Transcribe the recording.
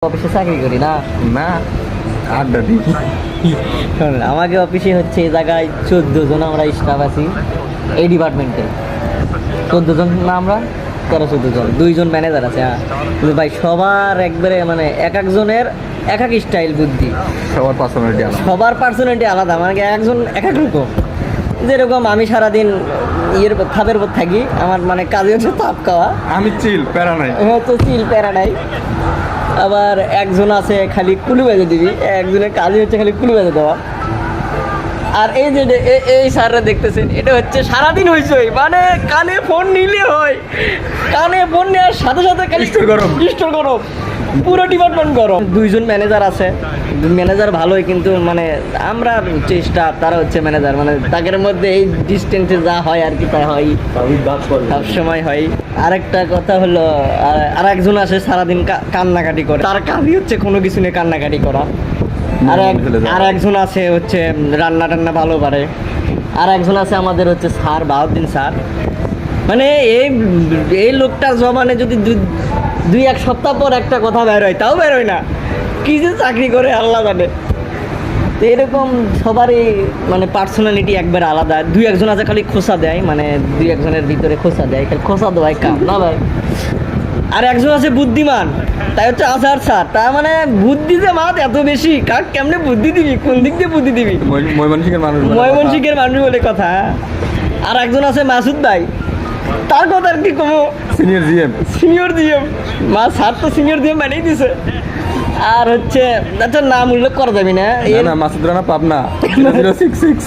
অফিসে চাকরি করি না। না, আড্ডা দিই। আমাকে অফিসে হচ্ছে এই জায়গায় 14 জন আমরা স্টাফ আছি এই ডিপার্টমেন্টে। 14 জন না, আমরা 13-14 জন, 2 জন ম্যানেজার আছে। হ্যাঁ কিন্তু ভাই সবার একবারে মানে এক একজনের এক এক স্টাইল বুদ্ধি, সবার পার্সোনালিটি আলাদা। সবার পার্সোনালিটি আলাদা, মানে একজন এক এক রকম। যেরকম আমি সারাদিন থাপের উপর থাকি, আমার মানে কাজে হচ্ছে তাপ খাওয়া। আমি চিল, প্যারা নাই। হ্যাঁ তো চিল প্যারা নাই। আবার একজন আছে খালি কুলু বেজে দিবি, একজনের কাজই হচ্ছে খালি কুলু বেজে দেওয়া। আর এই যে এই স্যাররা দেখতেছেন, এটা হচ্ছে সারাদিন হইচই, মানে কানে ফোন নিলে হয়, কানে ফোন নেওয়ার সাথে সাথে খালি স্টোর গরম, পুরো ডিপার্টমেন্ট গরম। 2 জন ম্যানেজার আছে, ম্যানেজার ভালোই, কিন্তু মানে আমরা হচ্ছে স্টাফ, তারা হচ্ছে ম্যানেজার, মানে তাদের মধ্যে এই ডিস্টেন্সে যা হয় আর কি তা হয়, সব সময় হয়। আরেকটা কথা হলো, আর একজন আছে সারাদিন কান্নাকাটি করে, তার কাজই হচ্ছে কোনো কিছু নিয়ে কান্নাকাটি করা। আর একজন আছে হচ্ছে রান্না টান্না ভালো পারে। আর একজন আছে আমাদের হচ্ছে স্যার, বাহাউদ্দিন স্যার, মানে এই লোকটার জবানে যদি 2-1 সপ্তাহ পর একটা কথা বের হয়, তাও বের হয় না, কি যে চাকরি করে আল্লাহ জানে। তো এরকম সবারই মানে পার্সোনালিটি একবার আলাদা। 2-1 জন আছে খালি খোসা দেয়, মানে 2-1 জনের ভিতরে খোসা দেয়, খালি খোসা দেওয়াই কাম না ভাই। আর একজন আছে বুদ্ধিমান, তাই হচ্ছে আজহার স্যার, তার মানে বুদ্ধি যে মাত এত বেশি, কাক কেমনে বুদ্ধি দিবি, কোন দিক দিয়ে বুদ্ধি দিবি, ময়মনসিংহের মানুষ বলে কথা। আর একজন আছে মাসুদ ভাই, তার কথা আর কি কমো, সিনিয়র জিএম মা স্যার তো সিনিয়র জিএম বানিয়ে দিছে। আর হচ্ছে আচ্ছা নাম উল্লেখ করা যাবে না, মাসুদ রানা পাবনা 006